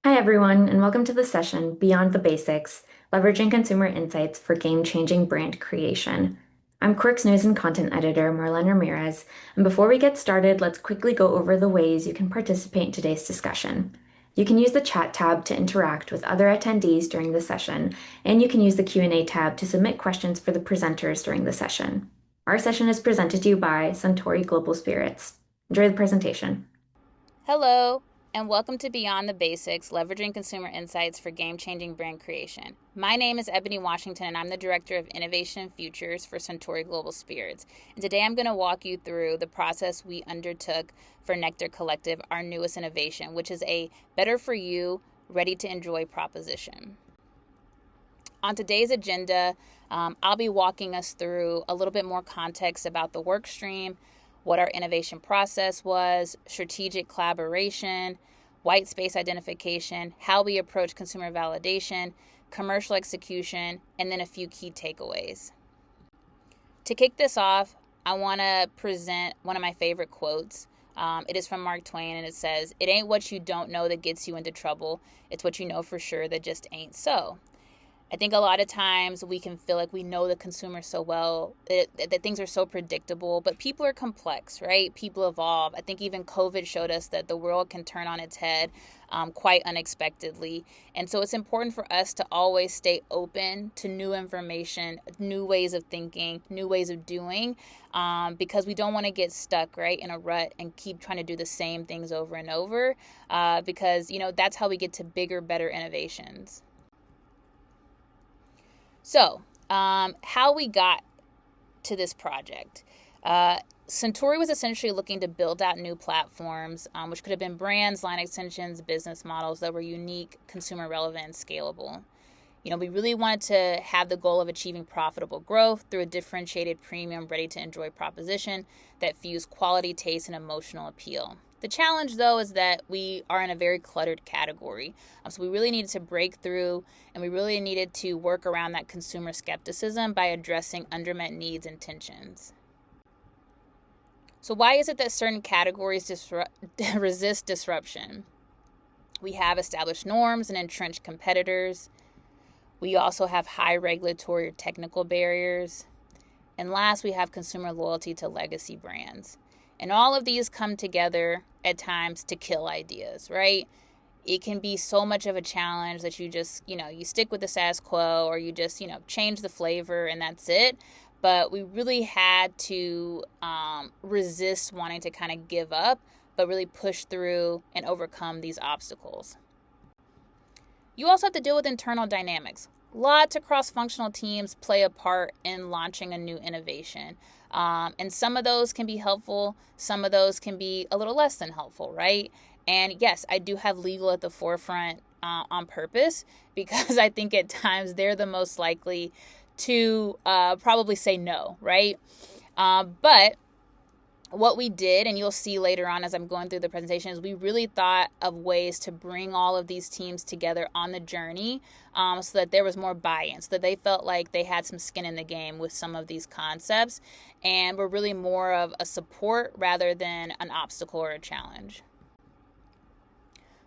Hi, everyone, and welcome to the session Beyond the Basics Leveraging Consumer Insights for Game Changing Brand Creation. I'm Quirk's News and Content Editor, Marlene Ramirez, and before we get started, let's quickly go over the ways you can participate in today's discussion. You can use the chat tab to interact with other attendees during the session, and you can use the Q&A tab to submit questions for the presenters during the session. Our session is presented to you by Suntory Global Spirits. Enjoy the presentation. Hello, and welcome to Beyond the Basics, Leveraging Consumer Insights for Game-Changing Brand Creation. My name is Eboni Washington, and I'm the Director of Innovation and Futures for Suntory Global Spirits. And today I'm going to walk you through the process we undertook for Nectar Collective, our newest innovation, which is a better-for-you, ready-to-enjoy proposition. On today's agenda, I'll be walking us through a little bit more context about the work stream, what our innovation process was, strategic collaboration, white space identification, how we approach consumer validation, commercial execution, and then a few key takeaways. To kick this off, I want to present one of my favorite quotes. It is from Mark Twain, and it says, "It ain't what you don't know that gets you into trouble. It's what you know for sure that just ain't so." I think a lot of times we can feel like we know the consumer so well, that things are so predictable, but people are complex, right? People evolve. I think even COVID showed us that the world can turn on its head quite unexpectedly. And so it's important for us to always stay open to new information, new ways of thinking, new ways of doing, because we don't want to get stuck, right, in a rut and keep trying to do the same things over and over, because, that's how we get to bigger, better innovations. So, how we got to this project. Suntory was essentially looking to build out new platforms, which could have been brands, line extensions, business models that were unique, consumer relevant, and scalable. We really wanted to have the goal of achieving profitable growth through a differentiated, premium, ready-to-enjoy proposition that fused quality, taste, and emotional appeal. The challenge, though, is that we are in a very cluttered category. So we really needed to break through, and we really needed to work around that consumer skepticism by addressing undermet needs and tensions. So why is it that certain categories resist disruption? We have established norms and entrenched competitors. We also have high regulatory or technical barriers. And last, we have consumer loyalty to legacy brands. And all of these come together at times to kill ideas, right? It can be so much of a challenge that you just, you stick with the status quo, or you just, change the flavor and that's it. But we really had to resist wanting to kind of give up, but really push through and overcome these obstacles. You also have to deal with internal dynamics. Lots of cross-functional teams play a part in launching a new innovation. And some of those can be helpful. Some of those can be a little less than helpful, right? And yes, I do have legal at the forefront on purpose, because I think at times they're the most likely to probably say no, right? But what we did, and you'll see later on as I'm going through the presentation, is we really thought of ways to bring all of these teams together on the journey, so that there was more buy-in, so that they felt like they had some skin in the game with some of these concepts, and were really more of a support rather than an obstacle or a challenge.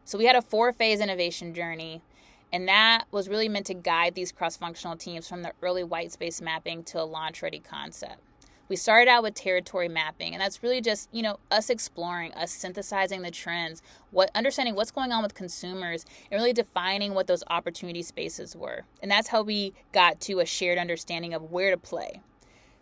So we had a 4-phase innovation journey, and that was really meant to guide these cross-functional teams from the early white space mapping to a launch-ready concept. We started out with territory mapping, and that's really just, us exploring, us synthesizing the trends, understanding what's going on with consumers, and really defining what those opportunity spaces were. And that's how we got to a shared understanding of where to play.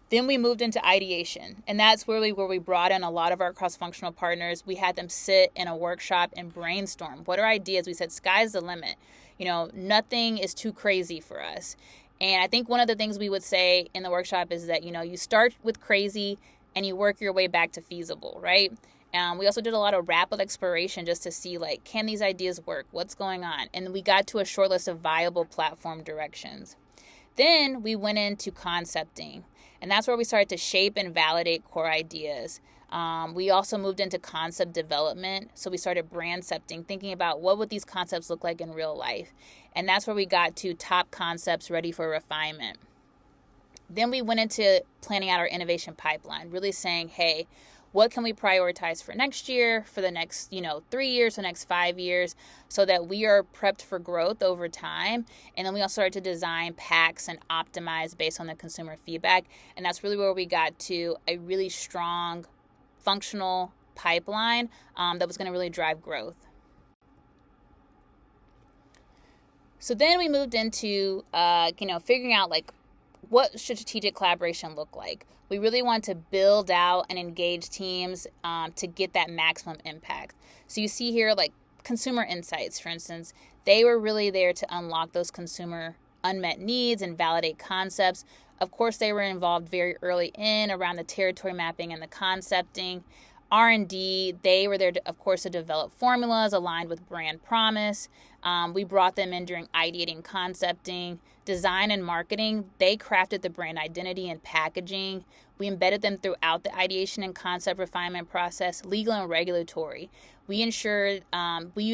Then we moved into ideation, and that's really where we brought in a lot of our cross-functional partners. We had them sit in a workshop and brainstorm. What are ideas? We said, sky's the limit. Nothing is too crazy for us. And I think one of the things we would say in the workshop is that, you start with crazy and you work your way back to feasible, right? We also did a lot of rapid exploration just to see, can these ideas work? What's going on? And we got to a short list of viable platform directions. Then we went into concepting, and that's where we started to shape and validate core ideas. We also moved into concept development. So we started brandcepting, thinking about what would these concepts look like in real life. And that's where we got to top concepts ready for refinement. Then we went into planning out our innovation pipeline, really saying, hey, what can we prioritize for next year, for the next, 3 years, the next 5 years, so that we are prepped for growth over time. And then we also started to design packs and optimize based on the consumer feedback. And that's really where we got to a really strong, functional pipeline that was going to really drive growth. So then we moved into, figuring out like what should strategic collaboration look like. We really want to build out and engage teams to get that maximum impact. So you see here like consumer insights, for instance, they were really there to unlock those consumer unmet needs and validate concepts. Of course, they were involved very early in around the territory mapping and the concepting. R&D, they were there, of course, to develop formulas aligned with brand promise. We brought them in during ideating, concepting, design, and marketing. They crafted the brand identity and packaging. We embedded them throughout the ideation and concept refinement process, legal and regulatory. We use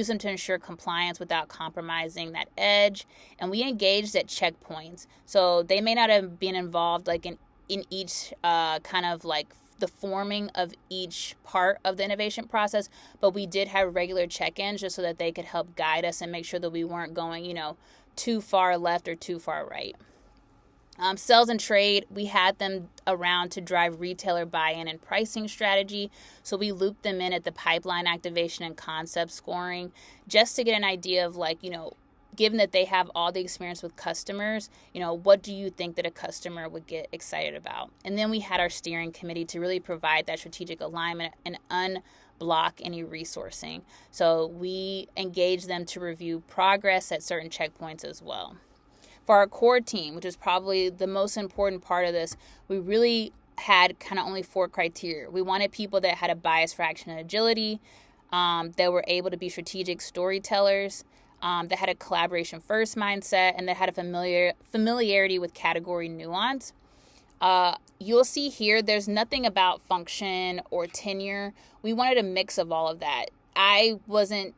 them to ensure compliance without compromising that edge, and we engaged at checkpoints. So they may not have been involved like in each kind of like the forming of each part of the innovation process, but we did have regular check-ins just so that they could help guide us and make sure that we weren't going, too far left or too far right. Sales and trade, we had them around to drive retailer buy-in and pricing strategy. So we looped them in at the pipeline activation and concept scoring just to get an idea of like, given that they have all the experience with customers, what do you think that a customer would get excited about? And then we had our steering committee to really provide that strategic alignment and unblock any resourcing. So we engaged them to review progress at certain checkpoints as well. For our core team, which is probably the most important part of this, we really had kind of only 4 criteria. We wanted people that had a bias for action and agility, that were able to be strategic storytellers, that had a collaboration first mindset, and that had a familiarity with category nuance. You'll see here, there's nothing about function or tenure. We wanted a mix of all of that. I wasn't,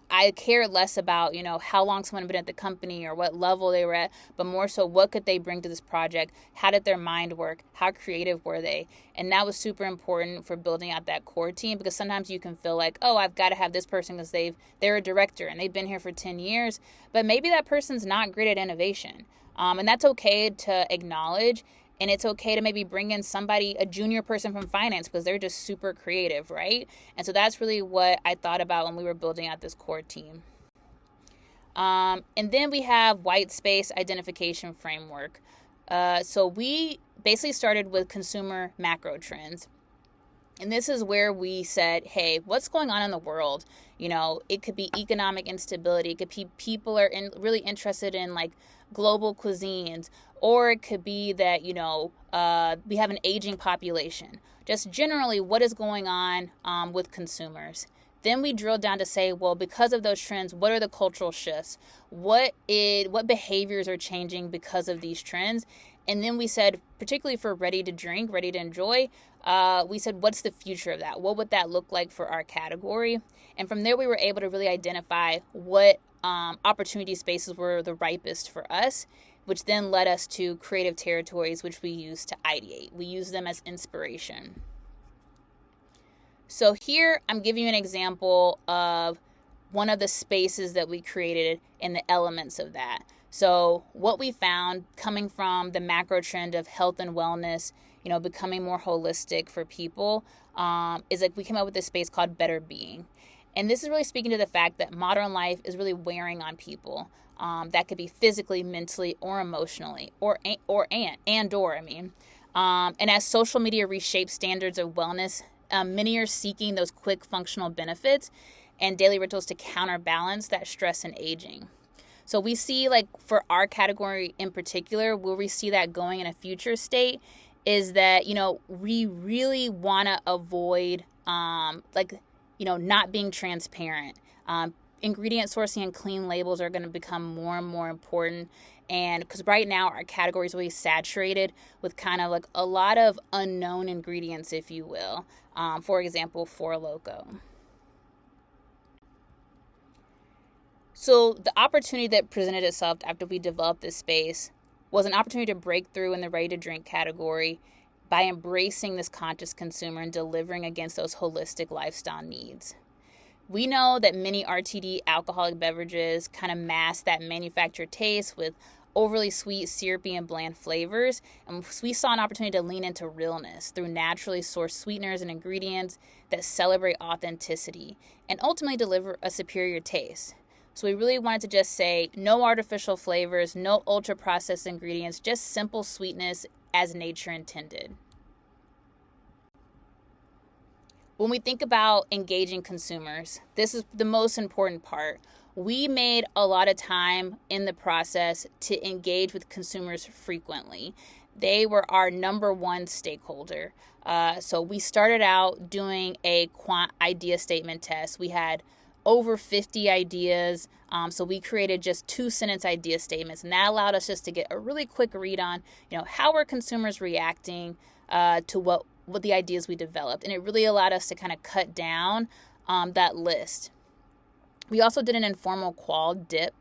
I cared less about, how long someone had been at the company or what level they were at, but more so what could they bring to this project? How did their mind work? How creative were they? And that was super important for building out that core team, because sometimes you can feel like, oh, I've got to have this person because they're a director and they've been here for 10 years, but maybe that person's not great at innovation. And that's okay to acknowledge. And it's okay to maybe bring in a junior person from finance, because they're just super creative, right? And so that's really what I thought about when we were building out this core team. And then we have white space identification framework. So we basically started with consumer macro trends. And this is where we said, hey, what's going on in the world? It could be economic instability. It could be people are really interested in like global cuisines, or it could be that, we have an aging population. Just generally, what is going on with consumers? Then we drilled down to say, well, because of those trends, what are the cultural shifts? What behaviors are changing because of these trends? And then we said, particularly for ready to drink, ready to enjoy, we said, what's the future of that? What would that look like for our category? And from there, we were able to really identify what opportunity spaces were the ripest for us, which then led us to creative territories, which we use to ideate. We use them as inspiration. So here I'm giving you an example of one of the spaces that we created and the elements of that. So what we found coming from the macro trend of health and wellness, becoming more holistic for people, is like we came up with this space called Better Being. And this is really speaking to the fact that modern life is really wearing on people. That could be physically, mentally, or emotionally, and as social media reshapes standards of wellness, many are seeking those quick functional benefits and daily rituals to counterbalance that stress and aging. So we see, like, for our category in particular, where we see that going in a future state is that, we really want to avoid, not being transparent. Ingredient sourcing and clean labels are going to become more and more important. And because right now our category is really saturated with kind of like a lot of unknown ingredients, if you will. For example, Four Loko. So the opportunity that presented itself after we developed this space was an opportunity to break through in the ready-to-drink category, by embracing this conscious consumer and delivering against those holistic lifestyle needs. We know that many RTD alcoholic beverages kind of mask that manufactured taste with overly sweet, syrupy, and bland flavors. And we saw an opportunity to lean into realness through naturally sourced sweeteners and ingredients that celebrate authenticity and ultimately deliver a superior taste. So we really wanted to just say no artificial flavors, no ultra processed ingredients, just simple sweetness as nature intended. When we think about engaging consumers, this is the most important part. We made a lot of time in the process to engage with consumers frequently. They were our number one stakeholder. So we started out doing a quant idea statement test. We had over 50 ideas. So we created just 2-sentence idea statements, and that allowed us just to get a really quick read on, how are consumers reacting to what the ideas we developed. And it really allowed us to kind of cut down that list. We also did an informal qual dip,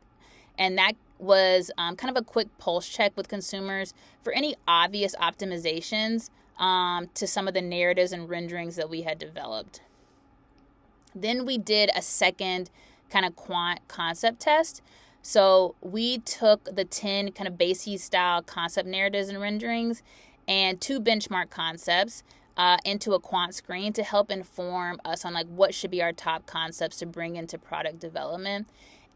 and that was kind of a quick pulse check with consumers for any obvious optimizations to some of the narratives and renderings that we had developed. Then we did a second kind of quant concept test. So we took the 10 kind of Basie style concept narratives and renderings and 2 benchmark concepts into a quant screen to help inform us on what should be our top concepts to bring into product development.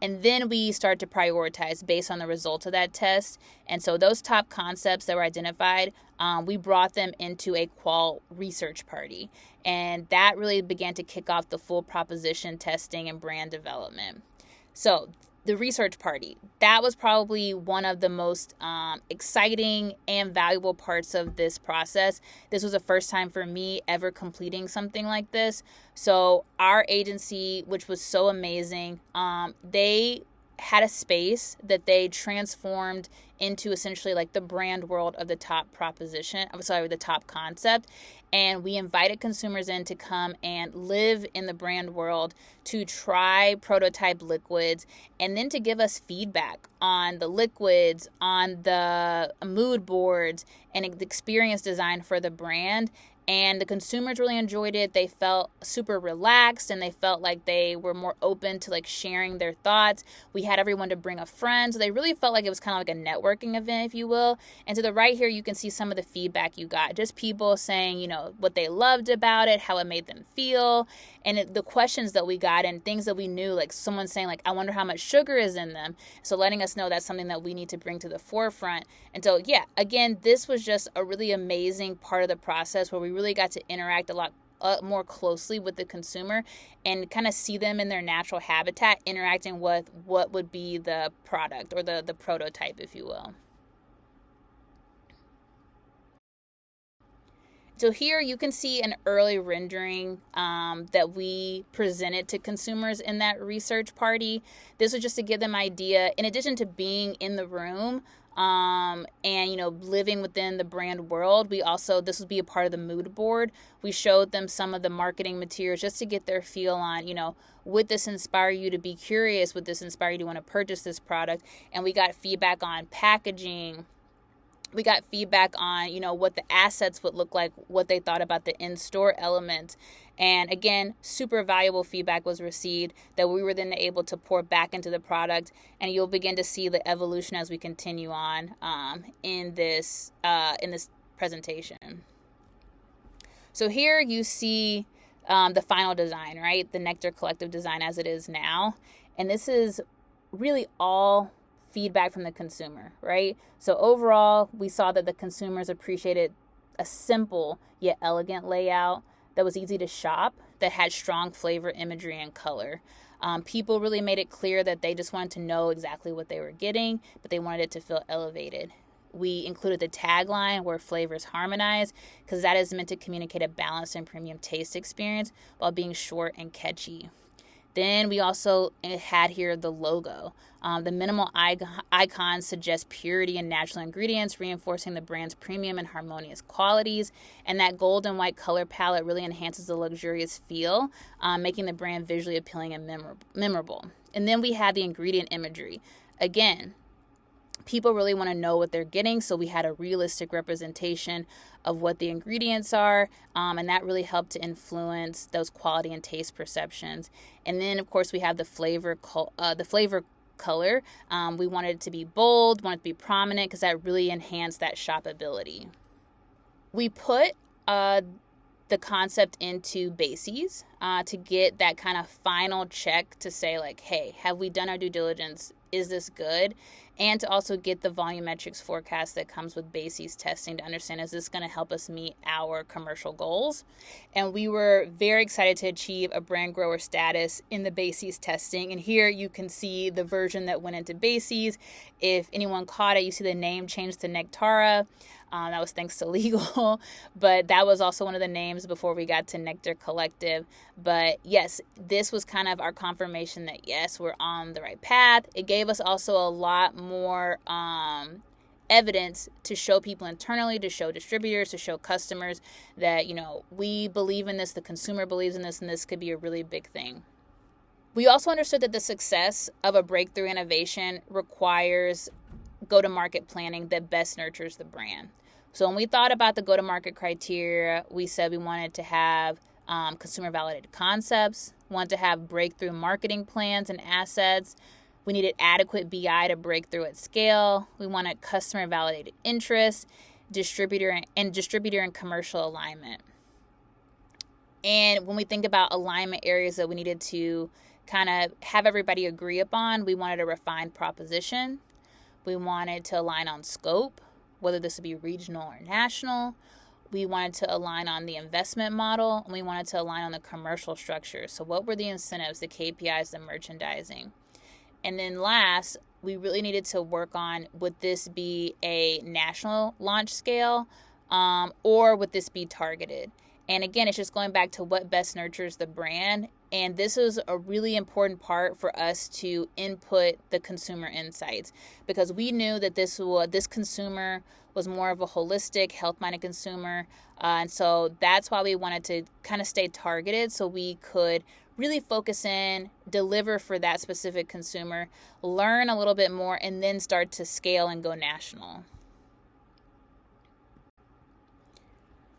And then we start to prioritize based on the results of that test. And so those top concepts that were identified, we brought them into a qual research party. And that really began to kick off the full proposition testing and brand development. So the research party, that was probably one of the most exciting and valuable parts of this process. This was the first time for me ever completing something like this. So our agency, which was so amazing, they had a space that they transformed into essentially the brand world of the top the top concept. And we invited consumers in to come and live in the brand world, to try prototype liquids, and then to give us feedback on the liquids, on the mood boards, and the experience design for the brand. And the consumers really enjoyed it. They felt super relaxed, and they felt like they were more open to sharing their thoughts. We had everyone to bring a friend. So they really felt like it was kind of like a networking event, if you will. And to the right here, you can see some of the feedback you got. Just people saying, what they loved about it, how it made them feel, and the questions that we got and things that we knew, someone saying I wonder how much sugar is in them. So letting us know that's something that we need to bring to the forefront. And so, yeah, again, this was just a really amazing part of the process where we really got to interact a lot more closely with the consumer and kind of see them in their natural habitat, interacting with what would be the product or the prototype, if you will. So here you can see an early rendering that we presented to consumers in that research party. This was just to give them idea, in addition to being in the room and living within the brand world, this would be a part of the mood board. We showed them some of the marketing materials just to get their feel on, would this inspire you to be curious? Would this inspire you to want to purchase this product? And we got feedback on packaging. We got feedback on, what the assets would look like, what they thought about the in-store element. And again, super valuable feedback was received that we were then able to pour back into the product. And you'll begin to see the evolution as we continue on in this presentation. So here you see the final design, right? The Nectar Collective design as it is now. And this is really all feedback from the consumer, right? So overall, we saw that the consumers appreciated a simple yet elegant layout that was easy to shop, that had strong flavor, imagery, and color. People really made it clear that they just wanted to know exactly what they were getting, but they wanted it to feel elevated. We included the tagline where flavors harmonize, because that is meant to communicate a balanced and premium taste experience while being short and catchy. Then we also had here the logo. The minimal icons suggest purity and natural ingredients, reinforcing the brand's premium and harmonious qualities. And that gold and white color palette really enhances the luxurious feel, making the brand visually appealing and memorable. And then we had the ingredient imagery. Again, People really want to know what they're getting, so we had a realistic representation of what the ingredients are, and that really helped to influence those quality and taste perceptions. And then, of course, we have the flavor color. We wanted it to be bold, wanted it to be prominent, because that really enhanced that shopability. We put the concept into bases to get that kind of final check to say, like, hey, have we done our due diligence? Is this good? And to also get the volumetrics forecast that comes with bases testing to understand, is this going to help us meet our commercial goals? And we were very excited to achieve a brand grower status in the bases testing. And here you can see the version that went into bases. If anyone caught it, you see the name changed to Nectara. That was thanks to legal, but that was also one of the names before we got to Nectar Collective. But yes, this was kind of our confirmation that yes, we're on the right path. It gave us also a lot more evidence to show people internally, to show distributors, to show customers that, we believe in this, the consumer believes in this, and this could be a really big thing. We also understood that the success of a breakthrough innovation requires go-to-market planning that best nurtures the brand. So when we thought about the go-to-market criteria, we said we wanted to have consumer-validated concepts, wanted to have breakthrough marketing plans and assets. We needed adequate BI to break through at scale. We wanted customer-validated interest, distributor and commercial alignment. And when we think about alignment areas that we needed to kind of have everybody agree upon, we wanted a refined proposition. We wanted to align on scope, whether this would be regional or national. We wanted to align on the investment model, and we wanted to align on the commercial structure. So what were the incentives, the KPIs, the merchandising? And then last, we really needed to work on, would this be a national launch scale, or would this be targeted? And again, it's just going back to what best nurtures the brand. And this is a really important part for us to input the consumer insights, because we knew that this consumer was more of a holistic, health-minded consumer. And so that's why we wanted to kind of stay targeted so we could really focus in, deliver for that specific consumer, learn a little bit more, and then start to scale and go national.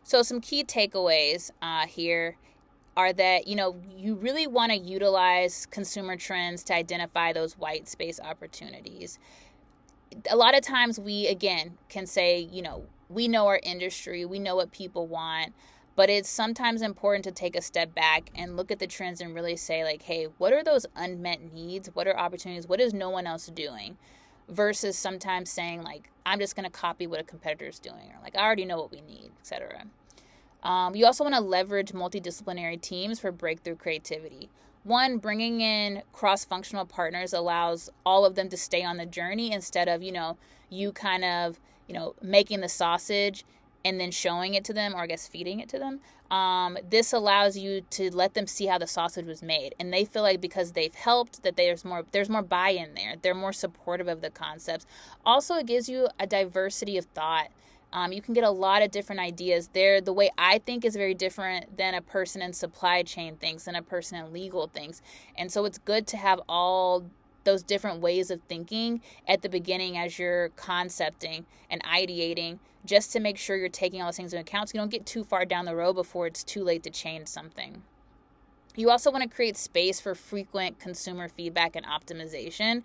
So some key takeaways here are that, you really want to utilize consumer trends to identify those white space opportunities. A lot of times we, again, can say, we know our industry, we know what people want, but it's sometimes important to take a step back and look at the trends and really say, like, hey, what are those unmet needs? What are opportunities? What is no one else doing? Versus sometimes saying, like, I'm just going to copy what a competitor is doing, or like, I already know what we need, etc. You also want to leverage multidisciplinary teams for breakthrough creativity. One, bringing in cross-functional partners allows all of them to stay on the journey instead of, you kind of, making the sausage and then showing it to them, or I guess feeding it to them. This allows you to let them see how the sausage was made. And they feel like because they've helped, that there's more buy-in there. They're more supportive of the concepts. Also, it gives you a diversity of thought. You can get a lot of different ideas there. The way I think is very different than a person in supply chain thinks, than a person in legal thinks. And so it's good to have all those different ways of thinking at the beginning as you're concepting and ideating, just to make sure you're taking all those things into account so you don't get too far down the road before it's too late to change something. You also want to create space for frequent consumer feedback and optimization.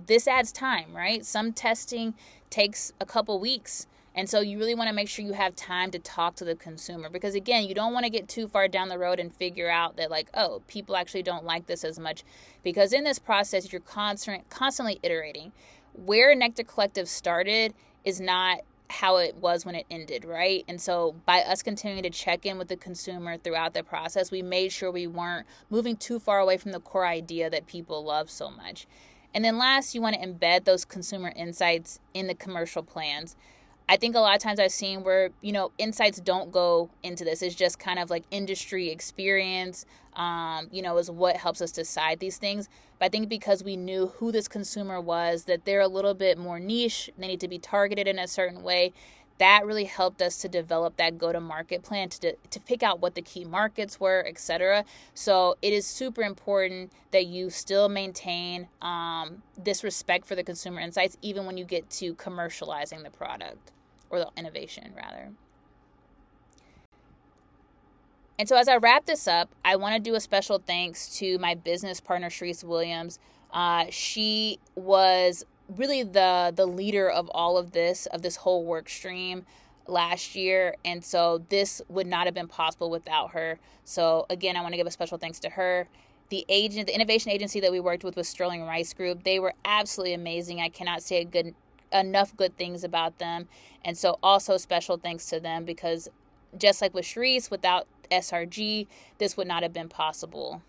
This adds time, right? Some testing takes a couple weeks. And so you really want to make sure you have time to talk to the consumer, because again, you don't want to get too far down the road and figure out that, like, oh, people actually don't like this as much, because in this process, you're constantly iterating. Where Nectar Collective started is not how it was when it ended, right? And so by us continuing to check in with the consumer throughout the process, we made sure we weren't moving too far away from the core idea that people love so much. And then last, you want to embed those consumer insights in the commercial plans. I think a lot of times I've seen where, insights don't go into this. It's just kind of like industry experience, is what helps us decide these things. But I think because we knew who this consumer was, that they're a little bit more niche, they need to be targeted in a certain way, that really helped us to develop that go-to-market plan to pick out what the key markets were, etc. So it is super important that you still maintain this respect for the consumer insights even when you get to commercializing the product, or the innovation rather. And so as I wrap this up, I want to do a special thanks to my business partner, Sharice Williams. She was really the leader of all of this whole work stream last year. And so this would not have been possible without her. So again, I want to give a special thanks to her. The innovation agency that we worked with was Sterling Rice Group. They were absolutely amazing. I cannot say enough good things about them. And so also special thanks to them, because just like with Sharice, without SRG, this would not have been possible.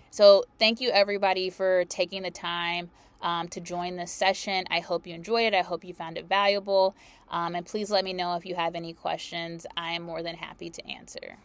So thank you everybody for taking the time to join this session. I hope you enjoyed it. I hope you found it valuable. And please let me know if you have any questions. I am more than happy to answer.